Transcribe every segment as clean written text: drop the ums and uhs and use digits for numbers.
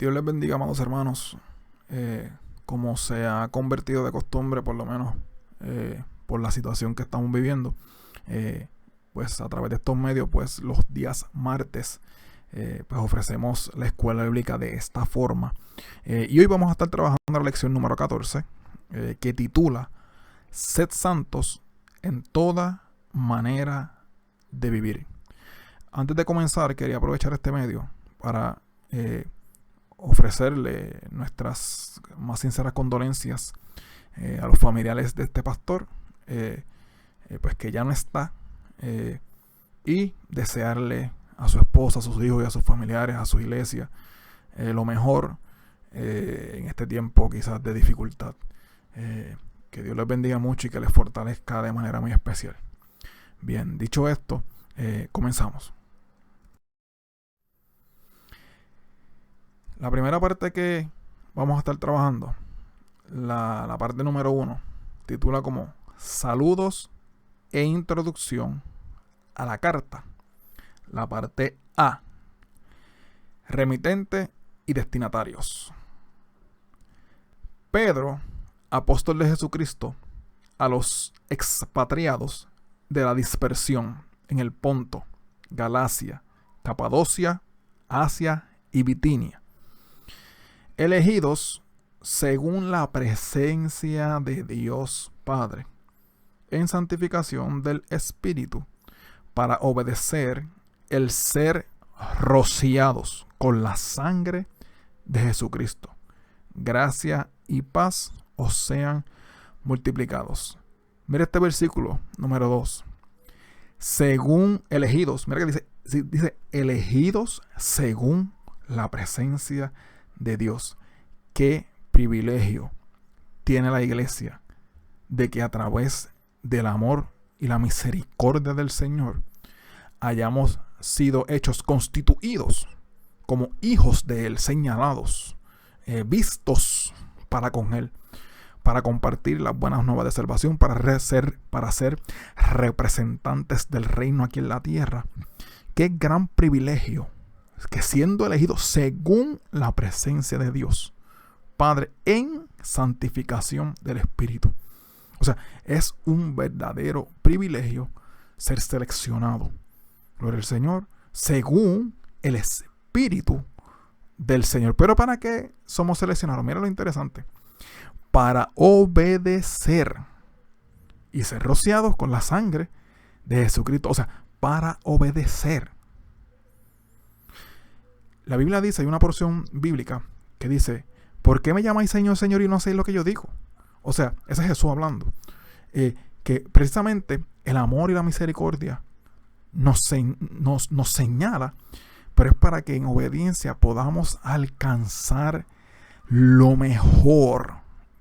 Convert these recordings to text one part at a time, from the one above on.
Dios les bendiga, amados hermanos. Como se ha convertido de costumbre, por lo menos por la situación que estamos viviendo, pues a través de estos medios, pues los días martes, pues ofrecemos la escuela bíblica de esta forma. Y hoy vamos a estar trabajando en la lección número 14, que titula Sed santos en toda manera de vivir. Antes de comenzar, quería aprovechar este medio para ofrecerle nuestras más sinceras condolencias a los familiares de este pastor, pues que ya no está, y desearle a su esposa, a sus hijos y a sus familiares, a su iglesia, lo mejor en este tiempo quizás de dificultad. Que Dios les bendiga mucho y que les fortalezca de manera muy especial. Bien, dicho esto, comenzamos. La primera parte que vamos a estar trabajando, la parte número 1, titula como Saludos e Introducción a la Carta. La parte A, Remitente y Destinatarios. Pedro, apóstol de Jesucristo, a los expatriados de la dispersión en el Ponto, Galacia, Capadocia, Asia y Bitinia, elegidos según la presencia de Dios Padre, en santificación del Espíritu, para obedecer el ser rociados con la sangre de Jesucristo. Gracia y paz os sean multiplicados. Mira este versículo número 2. Según elegidos, mira que dice elegidos según la presencia de Dios. Qué privilegio tiene la iglesia de que a través del amor y la misericordia del Señor hayamos sido hechos constituidos como hijos de Él, señalados, vistos para con Él, para compartir las buenas nuevas de salvación, para ser representantes del reino aquí en la tierra. Qué gran privilegio que, siendo elegidos según la presencia de Dios Padre en santificación del Espíritu. O sea, es un verdadero privilegio ser seleccionado, gloria al Señor, según el Espíritu del Señor. Pero ¿para qué somos seleccionados? Mira lo interesante. Para obedecer y ser rociados con la sangre de Jesucristo. O sea, para obedecer. La Biblia dice, hay una porción bíblica que dice, ¿por qué me llamáis Señor, Señor y no hacéis lo que yo digo? O sea, ese es Jesús hablando. Que precisamente el amor y la misericordia nos señala, pero es para que en obediencia podamos alcanzar lo mejor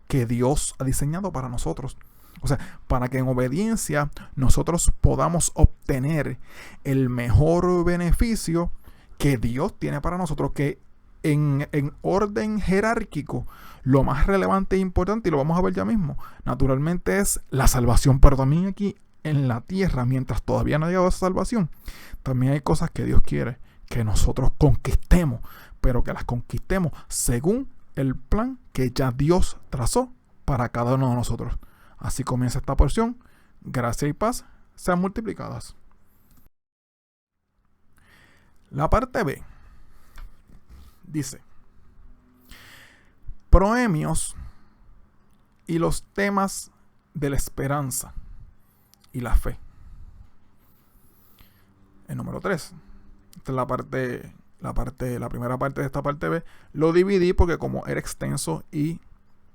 que Dios ha diseñado para nosotros. O sea, para que en obediencia nosotros podamos obtener el mejor beneficio que Dios tiene para nosotros, que en orden jerárquico, lo más relevante e importante, y lo vamos a ver ya mismo, naturalmente es la salvación. Pero también aquí en la tierra, mientras todavía no ha llegado esa salvación, también hay cosas que Dios quiere que nosotros conquistemos, pero que las conquistemos según el plan que ya Dios trazó para cada uno de nosotros. Así comienza esta porción. Gracia y paz sean multiplicadas. La parte B dice: proemios y los temas de la esperanza y la fe. El número 3. Esta es la primera parte de esta parte B. Lo dividí porque como era extenso y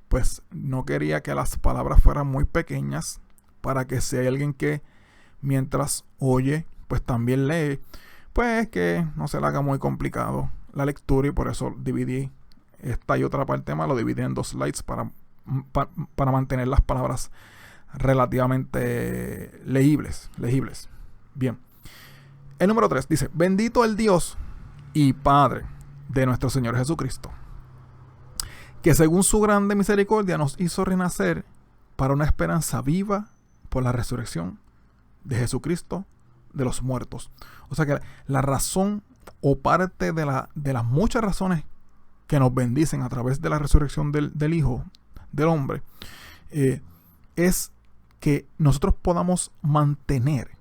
pues no quería que las palabras fueran muy pequeñas, para que si hay alguien que mientras oye pues también lee, pues que no se le haga muy complicado la lectura, y por eso dividí esta y otra parte más, lo dividí en 2 slides para mantener las palabras relativamente legibles. Bien. El número 3 dice: bendito el Dios y Padre de nuestro Señor Jesucristo, que según su grande misericordia nos hizo renacer para una esperanza viva por la resurrección de Jesucristo de los muertos. O sea que la razón, o parte de las muchas razones que nos bendicen a través de la resurrección del Hijo, del hombre, es que nosotros podamos mantener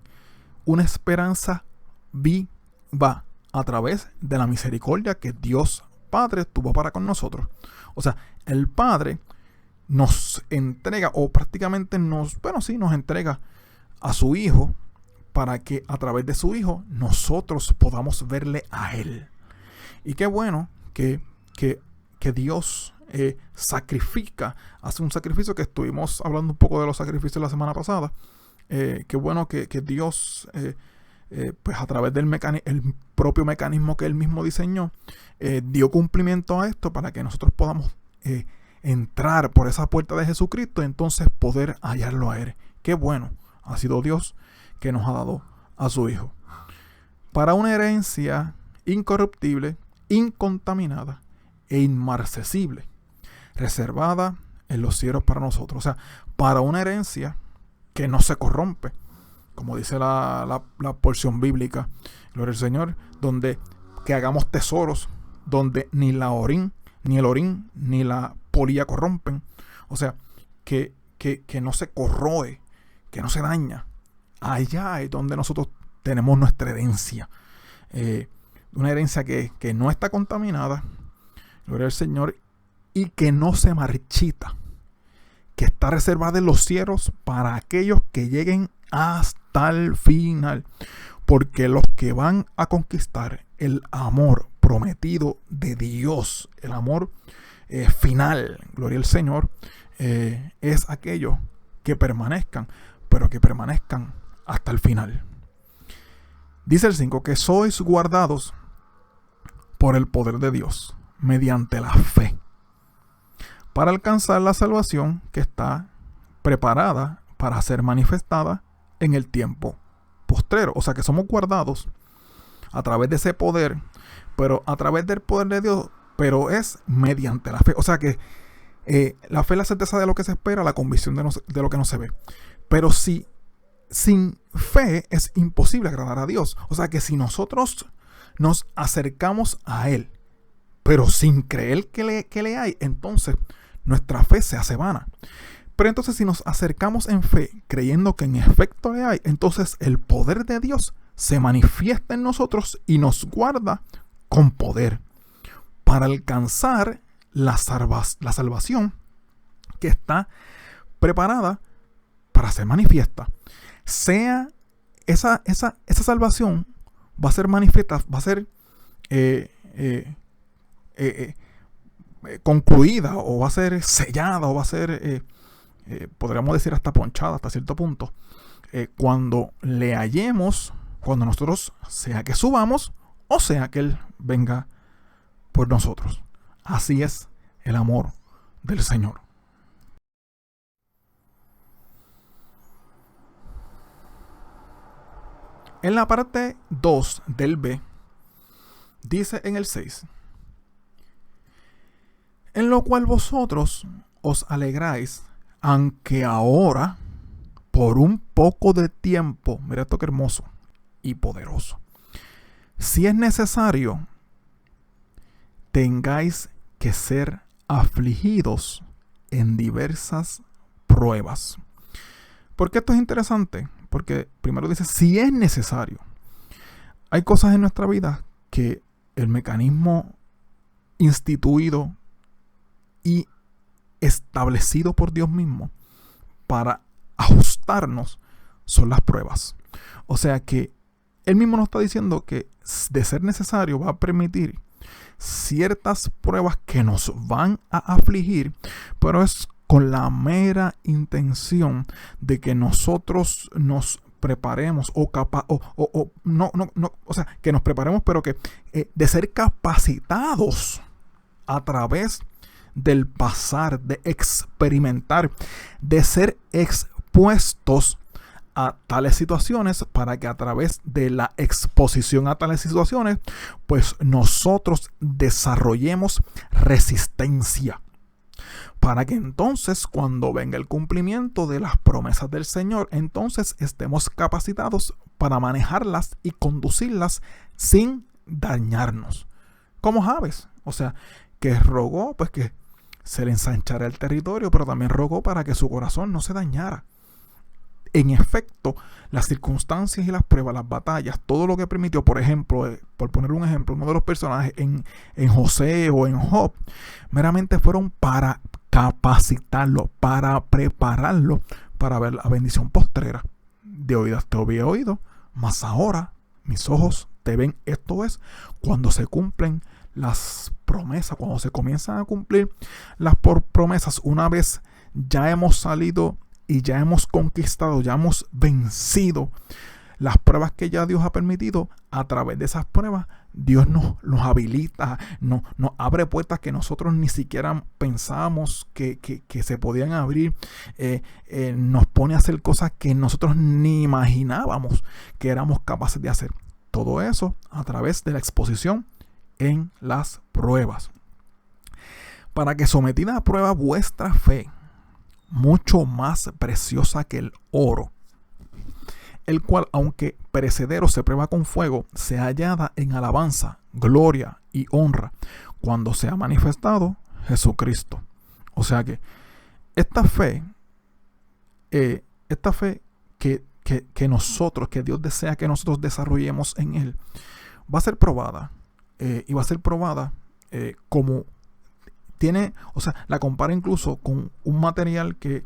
una esperanza viva a través de la misericordia que Dios Padre tuvo para con nosotros. O sea, el Padre nos entrega, o prácticamente nos entrega a su Hijo para que a través de su Hijo nosotros podamos verle a Él. Y qué bueno que Dios sacrifica, hace un sacrificio, que estuvimos hablando un poco de los sacrificios la semana pasada. Qué bueno que Dios, pues a través del el propio mecanismo que Él mismo diseñó, dio cumplimiento a esto para que nosotros podamos entrar por esa puerta de Jesucristo y entonces poder hallarlo a Él. Qué bueno ha sido Dios que nos ha dado a su Hijo para una herencia incorruptible, incontaminada e inmarcesible, reservada en los cielos para nosotros. O sea, para una herencia que no se corrompe, como dice la porción bíblica, gloria al Señor, donde que hagamos tesoros donde ni el orín, ni la polilla corrompen. O sea, que no se corroe, que no se daña. Allá es donde nosotros tenemos nuestra herencia. Una herencia que no está contaminada, gloria al Señor, y que no se marchita, que está reservada en los cielos para aquellos que lleguen hasta el final, porque los que van a conquistar el amor prometido de Dios, el amor final, gloria al Señor, es aquellos que permanezcan, pero que permanezcan hasta el final. Dice el 5, que sois guardados por el poder de Dios, mediante la fe, para alcanzar la salvación que está preparada para ser manifestada en el tiempo postrero. O sea que somos guardados a través de ese poder, pero a través del poder de Dios, pero es mediante la fe. O sea que la fe es la certeza de lo que se espera, la convicción de lo que no se ve. Pero si sin fe es imposible agradar a Dios. O sea que si nosotros nos acercamos a Él, pero sin creer que le hay, entonces nuestra fe se hace vana. Pero entonces si nos acercamos en fe, creyendo que en efecto le hay, entonces el poder de Dios se manifiesta en nosotros y nos guarda con poder para alcanzar la salvación que está preparada para ser manifiesta. Sea esa salvación va a ser manifiesta, va a ser concluida, o va a ser sellada, o va a ser, podríamos decir, hasta ponchada hasta cierto punto, cuando le hallemos, cuando nosotros, sea que subamos o sea que Él venga por nosotros. Así es el amor del Señor. En la parte 2 del B, dice en el 6, en lo cual vosotros os alegráis, aunque ahora, por un poco de tiempo, mira esto que hermoso y poderoso, si es necesario, tengáis que ser afligidos en diversas pruebas. ¿Por qué esto es interesante? Porque primero dice, si es necesario. Hay cosas en nuestra vida que el mecanismo instituido y establecido por Dios mismo para ajustarnos son las pruebas. O sea que Él mismo nos está diciendo que de ser necesario va a permitir ciertas pruebas que nos van a afligir, pero es con la mera intención de que nosotros nos preparemos que nos preparemos, pero que de ser capacitados a través del pasar, de experimentar, de ser expuestos a tales situaciones, para que a través de la exposición a tales situaciones, pues nosotros desarrollemos resistencia, para que entonces cuando venga el cumplimiento de las promesas del Señor, entonces estemos capacitados para manejarlas y conducirlas sin dañarnos, como aves. O sea, que rogó pues que se le ensanchara el territorio, pero también rogó para que su corazón no se dañara. En efecto, las circunstancias y las pruebas, las batallas, todo lo que permitió, por ejemplo, por poner un ejemplo, uno de los personajes en José o en Job, meramente fueron para capacitarlo, para prepararlo para ver la bendición postrera. De oídas te había oído, mas ahora mis ojos te ven. Esto es cuando se cumplen las promesas, cuando se comienzan a cumplir las promesas, una vez ya hemos salido y ya hemos conquistado, ya hemos vencido las pruebas que ya Dios ha permitido. A través de esas pruebas Dios nos habilita, nos abre puertas que nosotros ni siquiera pensábamos que se podían abrir, nos pone a hacer cosas que nosotros ni imaginábamos que éramos capaces de hacer. Todo eso a través de la exposición en las pruebas. Para que sometida a prueba vuestra fe, mucho más preciosa que el oro, el cual, aunque perecedero, se prueba con fuego, se hallada en alabanza, gloria y honra cuando sea manifestado Jesucristo. O sea que esta fe que nosotros, que Dios desea que nosotros desarrollemos en Él, va a ser probada. Y va a ser probada como tiene, o sea, la compara incluso con un material que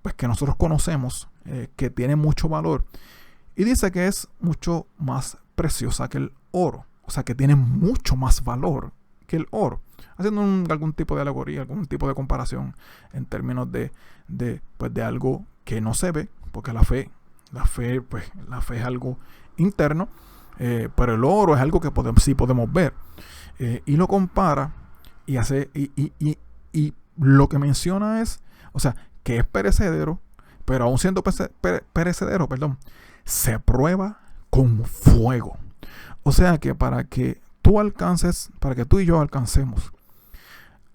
pues que nosotros conocemos, que tiene mucho valor, y dice que es mucho más preciosa que el oro, o sea, que tiene mucho más valor que el oro, haciendo algún tipo de alegoría, algún tipo de comparación en términos de algo que no se ve, porque la fe es algo interno, pero el oro es algo que sí podemos ver, y lo compara y hace y lo que menciona es, o sea, que es perecedero, pero aún siendo perecedero, se prueba con fuego. O sea que para que tú y yo alcancemos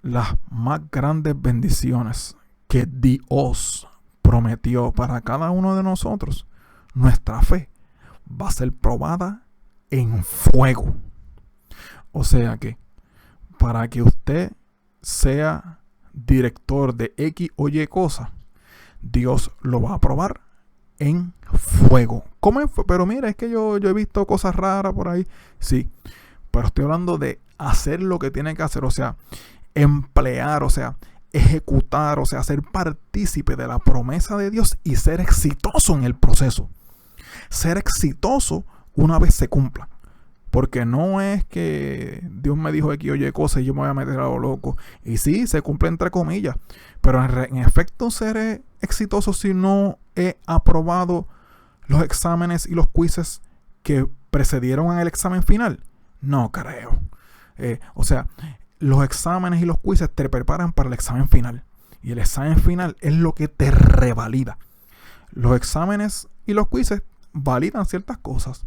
las más grandes bendiciones que Dios prometió para cada uno de nosotros, nuestra fe va a ser probada en fuego. O sea que para que usted sea director de X o Y cosa, Dios lo va a probar en fuego. ¿Cómo en fuego? Pero mira, es que yo he visto cosas raras por ahí. Sí, pero estoy hablando de hacer lo que tiene que hacer, o sea, emplear, o sea, ejecutar, o sea, ser partícipe de la promesa de Dios y ser exitoso en el proceso. Ser exitoso una vez se cumpla. Porque no es que Dios me dijo aquí oye cosas y yo me voy a meter a lo loco. Y sí, se cumple entre comillas. Pero en efecto seré exitoso si no he aprobado los exámenes y los quizzes que precedieron al examen final. No creo. O sea, los exámenes y los quizzes te preparan para el examen final. Y el examen final es lo que te revalida. Los exámenes y los quizzes validan ciertas cosas.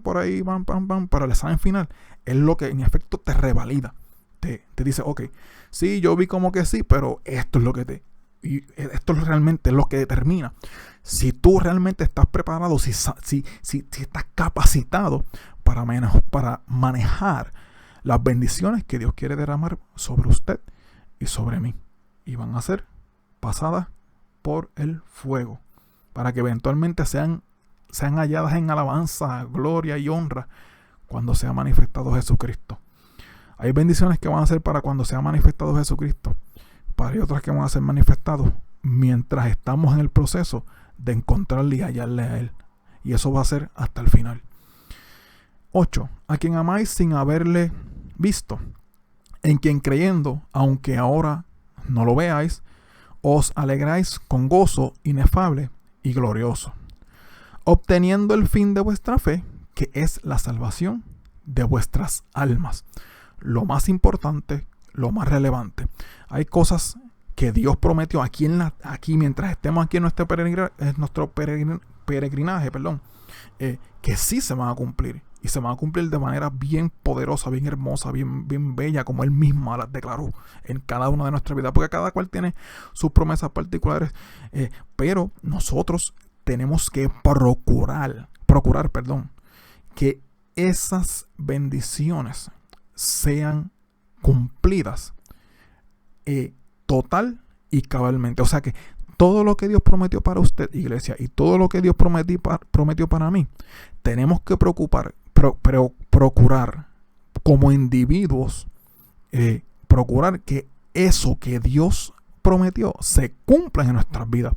Por ahí van, para el examen final es lo que en efecto te revalida, te dice, ok, sí, yo vi como que sí, pero esto es lo que y esto es realmente lo que determina si tú realmente estás preparado, si estás capacitado para manejar las bendiciones que Dios quiere derramar sobre usted y sobre mí, y van a ser pasadas por el fuego para que eventualmente sean halladas en alabanza, gloria y honra cuando sea manifestado Jesucristo. Hay bendiciones que van a ser para cuando sea manifestado Jesucristo, pero hay otras que van a ser manifestados mientras estamos en el proceso de encontrarle y hallarle a Él. Y eso va a ser hasta el final. 8. A quien amáis sin haberle visto, en quien creyendo, aunque ahora no lo veáis, os alegráis con gozo inefable y glorioso, obteniendo el fin de vuestra fe, que es la salvación de vuestras almas. Lo más importante, lo más relevante. Hay cosas que Dios prometió aquí mientras estemos aquí en nuestro peregrinaje, que sí se van a cumplir. Y se van a cumplir de manera bien poderosa, bien hermosa, bien bella, como Él mismo las declaró en cada una de nuestras vidas. Porque cada cual tiene sus promesas particulares. Pero nosotros tenemos que procurar, que esas bendiciones sean cumplidas total y cabalmente. O sea que todo lo que Dios prometió para usted, iglesia, y todo lo que Dios prometió para mí, tenemos que procurar como individuos, procurar que eso que Dios prometió se cumpla en nuestras vidas.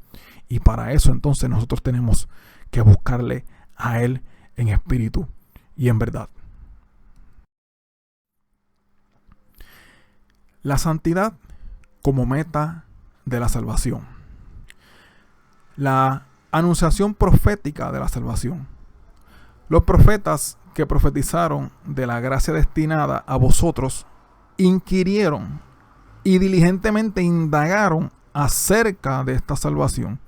Y para eso entonces nosotros tenemos que buscarle a Él en espíritu y en verdad. La santidad como meta de la salvación. La anunciación profética de la salvación. Los profetas que profetizaron de la gracia destinada a vosotros inquirieron y diligentemente indagaron acerca de esta salvación.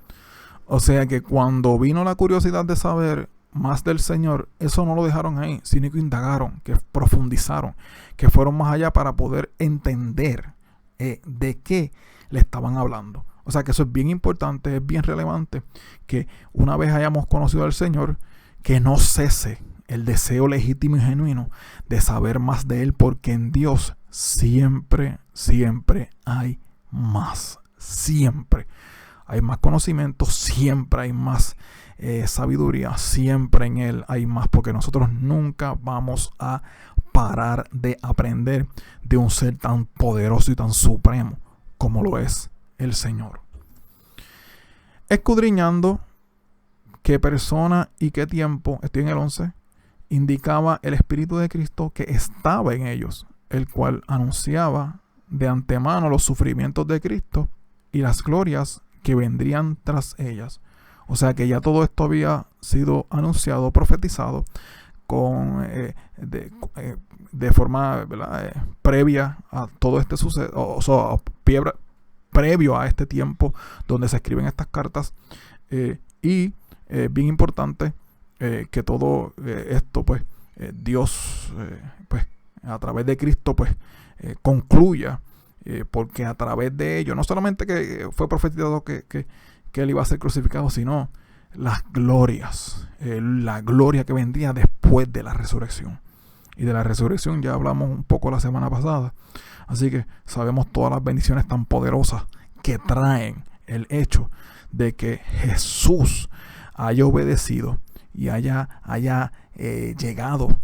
O sea que cuando vino la curiosidad de saber más del Señor, eso no lo dejaron ahí, sino que indagaron, que profundizaron, que fueron más allá para poder entender de qué le estaban hablando. O sea que eso es bien importante, es bien relevante, que una vez hayamos conocido al Señor, que no cese el deseo legítimo y genuino de saber más de Él, porque en Dios siempre hay más. Siempre hay más conocimiento, siempre hay más sabiduría, siempre en Él hay más, porque nosotros nunca vamos a parar de aprender de un ser tan poderoso y tan supremo como lo es el Señor. Escudriñando qué persona y qué tiempo, estoy en el 11, indicaba el Espíritu de Cristo que estaba en ellos, el cual anunciaba de antemano los sufrimientos de Cristo y las glorias que vendrían tras ellas. O sea que ya todo esto había sido anunciado, profetizado con de forma, ¿verdad?, previa a todo este suceso, o sea, previo a este tiempo donde se escriben estas cartas. Y bien importante que todo esto, pues, Dios, pues, a través de Cristo, pues, concluya, porque a través de ello, no solamente que fue profetizado que Él iba a ser crucificado, sino las glorias, la gloria que vendría después de la resurrección. Y de la resurrección ya hablamos un poco la semana pasada, así que sabemos todas las bendiciones tan poderosas que traen el hecho de que Jesús haya obedecido y haya llegado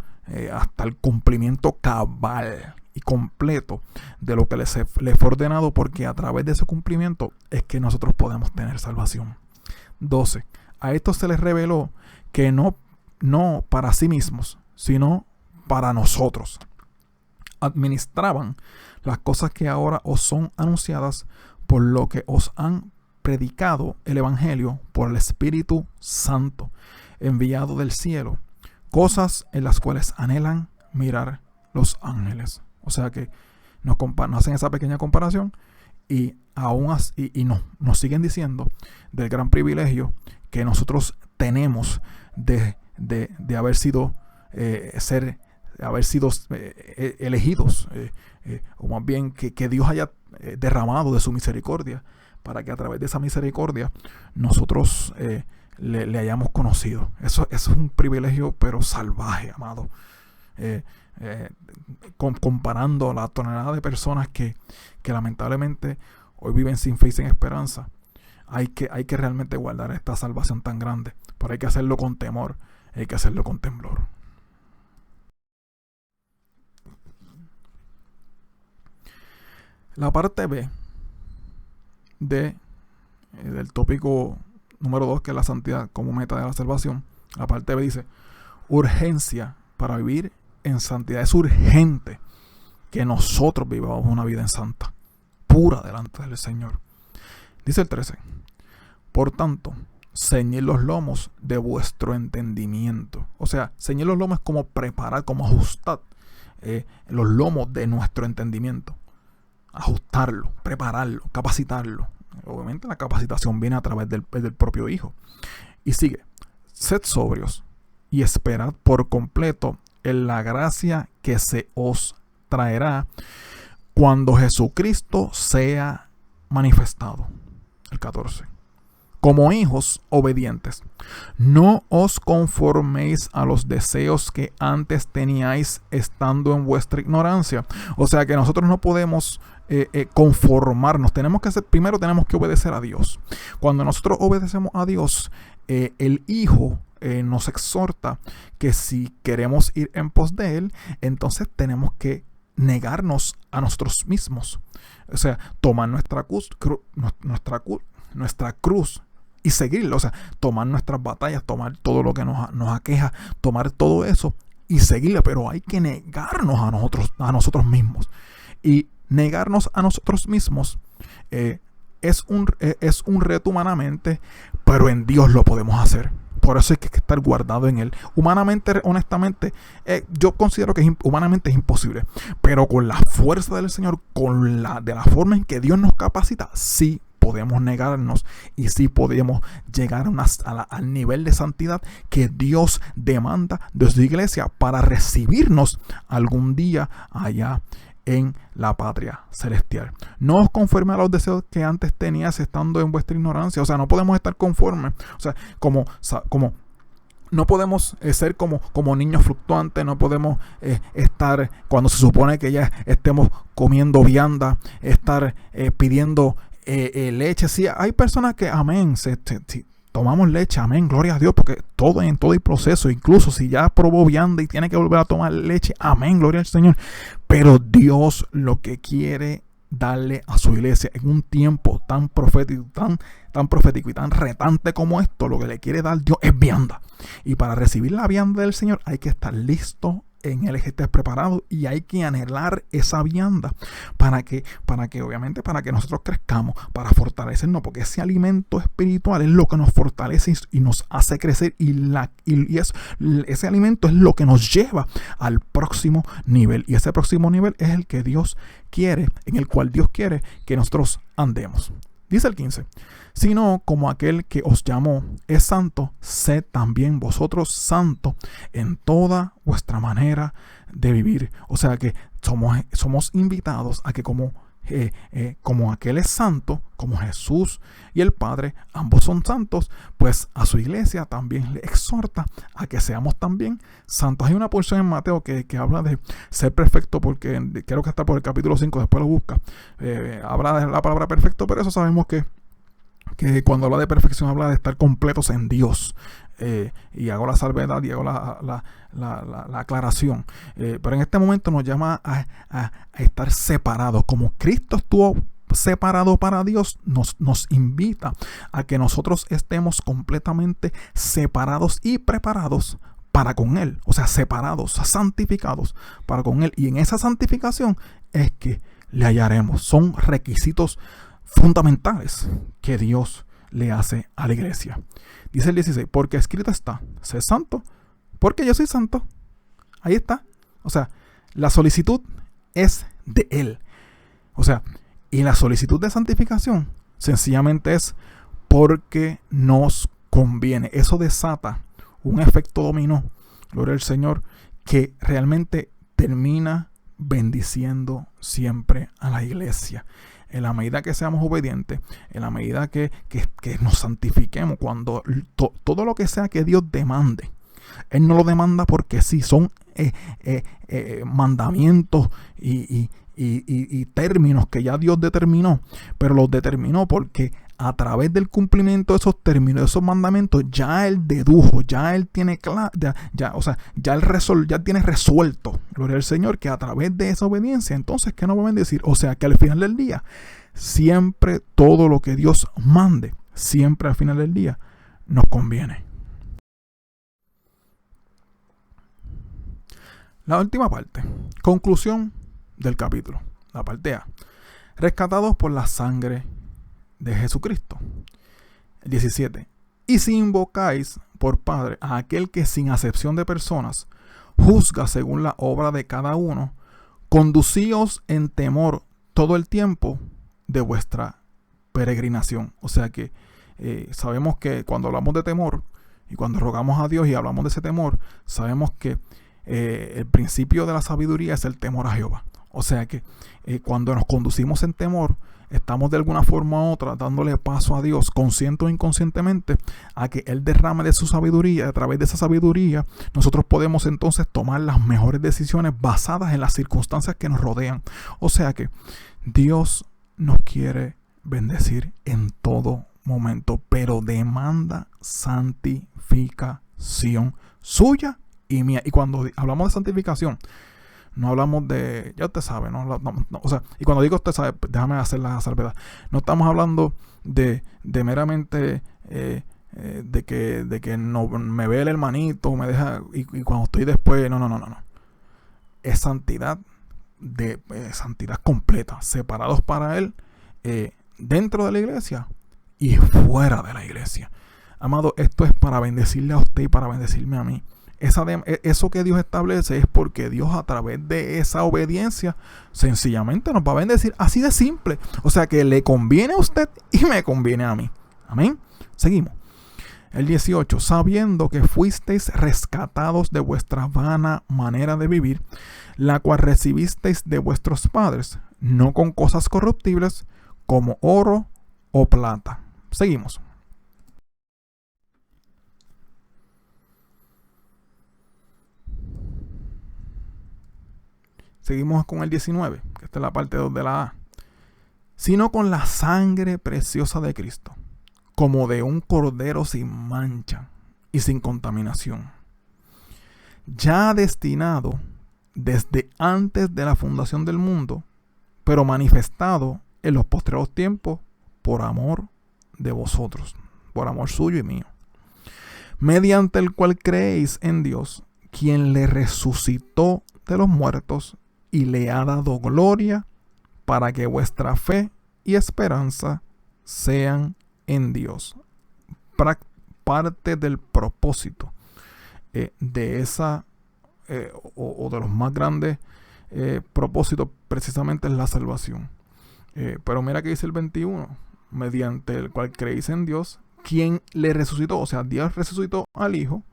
hasta el cumplimiento cabal y completo de lo que le fue ordenado, porque a través de ese cumplimiento es que nosotros podemos tener salvación. 12. A esto se les reveló que no para sí mismos, sino para nosotros administraban las cosas que ahora os son anunciadas, por lo que os han predicado el Evangelio por el Espíritu Santo enviado del cielo, cosas en las cuales anhelan mirar los ángeles. O sea que nos hacen esa pequeña comparación y aún así, nos siguen diciendo del gran privilegio que nosotros tenemos de haber sido elegidos, o más bien que Dios haya derramado de su misericordia, para que a través de esa misericordia nosotros le hayamos conocido. Eso es un privilegio, pero salvaje, amado. Comparando la tonelada de personas que lamentablemente hoy viven sin fe y sin esperanza, hay que realmente guardar esta salvación tan grande, pero hay que hacerlo con temor, hay que hacerlo con temblor. La parte B del tópico número 2, que es la santidad como meta de la salvación, la parte B dice: urgencia para vivir en santidad. Es urgente que nosotros vivamos una vida en santa, pura delante del Señor. Dice el 13: por tanto, ceñid los lomos de vuestro entendimiento. O sea, ceñid los lomos es como preparar, como ajustar los lomos de nuestro entendimiento. Ajustarlo, prepararlo, capacitarlo. Obviamente la capacitación viene a través del propio Hijo. Y sigue: sed sobrios y esperad por completo en la gracia que se os traerá cuando Jesucristo sea manifestado. El 14. como hijos obedientes. No os conforméis a los deseos que antes teníais estando en vuestra ignorancia. O sea que nosotros no podemos conformarnos. Primero tenemos que obedecer a Dios. Cuando nosotros obedecemos a Dios, el Hijo nos exhorta que si queremos ir en pos de Él, entonces tenemos que negarnos a nosotros mismos. O sea, tomar nuestra cruz y seguirlo. O sea, tomar nuestras batallas, tomar todo lo que nos aqueja, tomar todo eso y seguirlo. Pero hay que negarnos a nosotros mismos. Y negarnos a nosotros mismos es un reto humanamente, pero en Dios lo podemos hacer. Por eso hay que estar guardado en Él. Humanamente, honestamente, yo considero que humanamente es imposible. Pero con la fuerza del Señor, de la forma en que Dios nos capacita, sí podemos negarnos y sí podemos llegar al nivel de santidad que Dios demanda de su iglesia para recibirnos algún día allá en la patria celestial. No os conforme a los deseos que antes tenías estando en vuestra ignorancia. O sea, no podemos estar conformes. O sea, como no podemos ser como niños fluctuantes. No podemos estar cuando se supone que ya estemos comiendo vianda, estar pidiendo leche. Sí, hay personas que, amén, tomamos leche, amén, gloria a Dios, porque en todo el proceso, incluso si ya probó vianda y tiene que volver a tomar leche, amén, gloria al Señor. Pero Dios lo que quiere darle a su iglesia en un tiempo tan profético, tan profético y tan retante como esto, lo que le quiere dar Dios es vianda. Y para recibir la vianda del Señor hay que estar listo en Él, que estés preparado, y hay que anhelar esa vianda para que obviamente para que nosotros crezcamos, para fortalecernos, porque ese alimento espiritual es lo que nos fortalece y nos hace crecer, ese alimento es lo que nos lleva al próximo nivel, y ese próximo nivel es el que Dios quiere, en el cual Dios quiere que nosotros andemos. Dice el 15: sino como aquel que os llamó es santo, sed también vosotros santos en toda vuestra manera de vivir. O sea que somos invitados a que como aquel es santo, como Jesús y el Padre, ambos son santos, pues a su iglesia también le exhorta a que seamos también santos. Hay una porción en Mateo que habla de ser perfecto, porque creo que está por el capítulo 5, después lo busca. Habla de la palabra perfecto, pero eso sabemos que cuando habla de perfección habla de estar completos en Dios. Y hago la salvedad y hago la aclaración. Pero en este momento nos llama a estar separados. Como Cristo estuvo separado para Dios, nos invita a que nosotros estemos completamente separados y preparados para con Él. O sea, separados, santificados para con Él. Y en esa santificación es que le hallaremos. Son requisitos fundamentales que Dios le hace a la iglesia. Dice el 16: porque escrito está, sé santo, porque yo soy santo. Ahí está. O sea, la solicitud es de Él. O sea, y la solicitud de santificación sencillamente es porque nos conviene. Eso desata un efecto dominó, gloria al Señor, que realmente termina bendiciendo siempre a la iglesia. En la medida que seamos obedientes, en la medida que nos santifiquemos, cuando todo lo que sea que Dios demande, Él no lo demanda porque sí, son mandamientos y términos que ya Dios determinó, pero los determinó porque a través del cumplimiento de esos términos, de esos mandamientos, ya Él dedujo, ya Él tiene claro, ya Él tiene resuelto, gloria al Señor, que a través de esa obediencia, entonces, ¿qué nos va a bendecir? O sea, que al final del día, siempre todo lo que Dios mande, siempre al final del día, nos conviene. La última parte, conclusión del capítulo, la parte A: rescatados por la sangre de Jesucristo. El 17: y si invocáis por Padre a aquel que sin acepción de personas juzga según la obra de cada uno, conducíos en temor todo el tiempo de vuestra peregrinación. O sea que sabemos que cuando hablamos de temor y cuando rogamos a Dios y hablamos de ese temor, sabemos que el principio de la sabiduría es el temor a Jehová. O sea que cuando nos conducimos en temor, estamos de alguna forma u otra dándole paso a Dios, consciente o inconscientemente, a que Él derrame de su sabiduría. A través de esa sabiduría, nosotros podemos entonces tomar las mejores decisiones basadas en las circunstancias que nos rodean. O sea que Dios nos quiere bendecir en todo momento, pero demanda santificación suya y mía. Y cuando hablamos de santificación, no hablamos de, ya usted sabe, ¿no? O sea, y cuando digo usted sabe, déjame hacer la salvedad. No estamos hablando de meramente de que no me ve el hermanito, me deja, y cuando estoy después, no. Es santidad, santidad completa, separados para Él, dentro de la iglesia y fuera de la iglesia. Amado, esto es para bendecirle a usted y para bendecirme a mí. Eso que Dios establece es porque Dios, a través de esa obediencia, sencillamente nos va a bendecir, así de simple. O sea que le conviene a usted y me conviene a mí. Amén. Seguimos. El 18. Sabiendo que fuisteis rescatados de vuestra vana manera de vivir, la cual recibisteis de vuestros padres, no con cosas corruptibles, como oro o plata. Seguimos. Seguimos con el 19, que esta es la parte 2 de la A. Sino con la sangre preciosa de Cristo, como de un cordero sin mancha y sin contaminación, ya destinado desde antes de la fundación del mundo, pero manifestado en los postreros tiempos por amor de vosotros, por amor suyo y mío, mediante el cual creéis en Dios, quien le resucitó de los muertos y le ha dado gloria, para que vuestra fe y esperanza sean en Dios. Parte del propósito de esa o de los más grandes propósitos precisamente es la salvación. Pero mira que dice el 21, mediante el cual creéis en Dios, quien le resucitó. O sea, Dios resucitó al Hijo,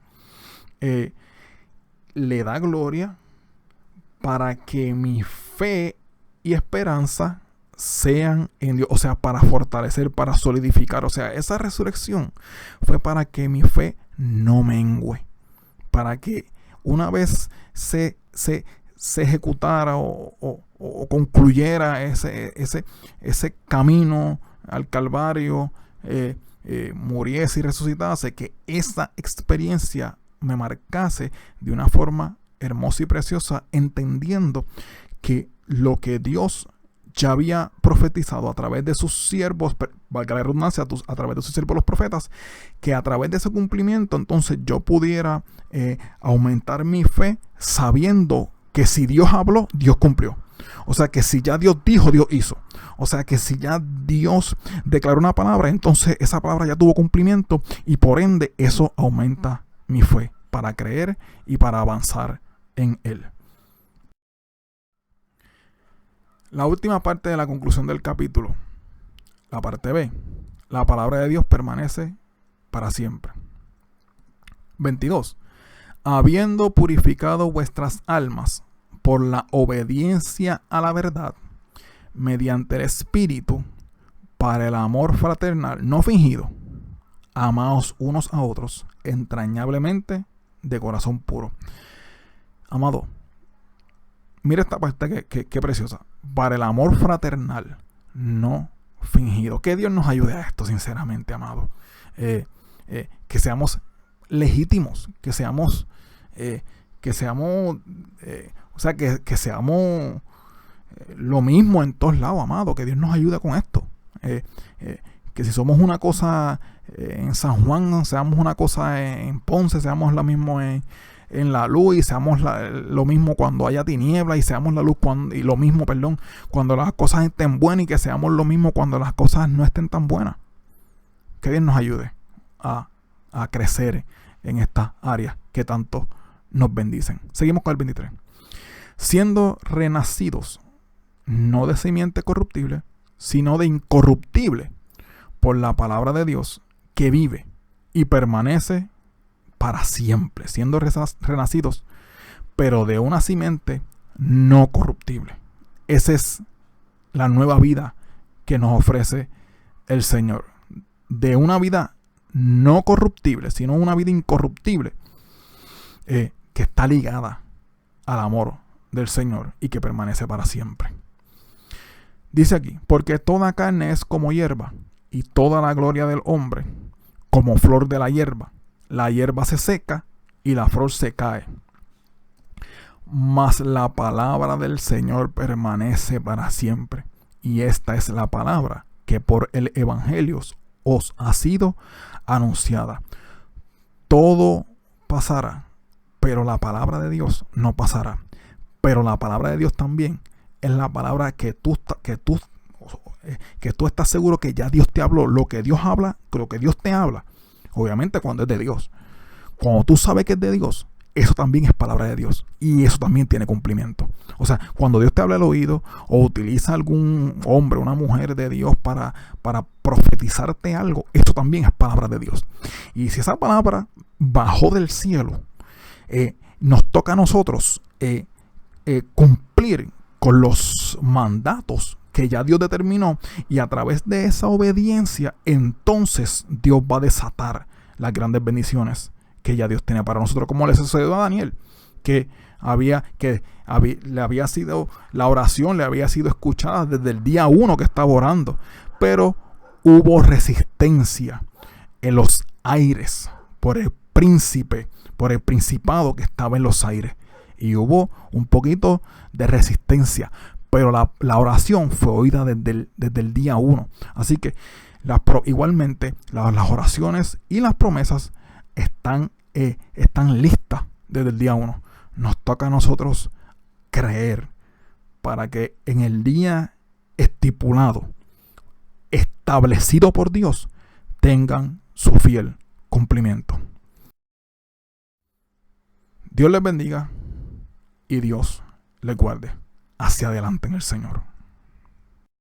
le da gloria, para que mi fe y esperanza sean en Dios. O sea, para fortalecer, para solidificar. O sea, esa resurrección fue para que mi fe no mengüe. Para que una vez se ejecutara o concluyera ese camino al Calvario, muriese y resucitase, que esa experiencia me marcase de una forma hermosa y preciosa, entendiendo que lo que Dios ya había profetizado a través de sus siervos, valga la redundancia, a través de sus siervos los profetas, que a través de ese cumplimiento entonces yo pudiera aumentar mi fe, sabiendo que si Dios habló, Dios cumplió. O sea que si ya Dios dijo, Dios hizo. O sea que si ya Dios declaró una palabra, entonces esa palabra ya tuvo cumplimiento, y por ende eso aumenta mi fe para creer y para avanzar en Él. La última parte de la conclusión del capítulo, la parte B. La palabra de Dios permanece para siempre. 22. Habiendo purificado vuestras almas por la obediencia a la verdad, mediante el Espíritu, para el amor fraternal no fingido, amaos unos a otros entrañablemente de corazón puro. Amado, mira esta parte que preciosa. Para el amor fraternal no fingido. Que Dios nos ayude a esto, sinceramente, amado. Que seamos legítimos, que seamos, o sea, que seamos lo mismo en todos lados, amado. Que Dios nos ayude con esto. Que si somos una cosa en San Juan, seamos una cosa en Ponce, seamos la misma en la luz, y seamos lo mismo cuando haya tiniebla, y seamos la luz y lo mismo, cuando las cosas estén buenas, y que seamos lo mismo cuando las cosas no estén tan buenas. Que Dios nos ayude a crecer en estas áreas que tanto nos bendicen. Seguimos con el 23. Siendo renacidos, no de simiente corruptible, sino de incorruptible, por la palabra de Dios, que vive y permanece para siempre, siendo renacidos, pero de una simiente no corruptible. Esa es la nueva vida que nos ofrece el Señor. De una vida no corruptible, sino una vida incorruptible, que está ligada al amor del Señor y que permanece para siempre. Dice aquí, porque toda carne es como hierba, y toda la gloria del hombre como flor de la hierba. La hierba se seca y la flor se cae, mas la palabra del Señor permanece para siempre. Y esta es la palabra que por el Evangelio os ha sido anunciada. Todo pasará, pero la palabra de Dios no pasará. Pero la palabra de Dios también es la palabra que tú estás seguro que ya Dios te habló. Lo que Dios habla, lo que Dios te habla, obviamente cuando es de Dios. Cuando tú sabes que es de Dios, eso también es palabra de Dios. Y eso también tiene cumplimiento. O sea, cuando Dios te habla al oído o utiliza algún hombre, una mujer de Dios para profetizarte algo, eso también es palabra de Dios. Y si esa palabra bajó del cielo, nos toca a nosotros cumplir con los mandatos que ya Dios determinó, y a través de esa obediencia, entonces Dios va a desatar las grandes bendiciones que ya Dios tenía para nosotros, como le sucedió a Daniel, la oración le había sido escuchada desde el día 1 que estaba orando, pero hubo resistencia en los aires por el príncipe, por el principado que estaba en los aires, y hubo un poquito de resistencia, pero la oración fue oída desde el día 1. Así que igualmente las oraciones y las promesas están listas desde el día 1. Nos toca a nosotros creer para que en el día estipulado, establecido por Dios, tengan su fiel cumplimiento. Dios les bendiga y Dios les guarde. Hacia adelante en el Señor.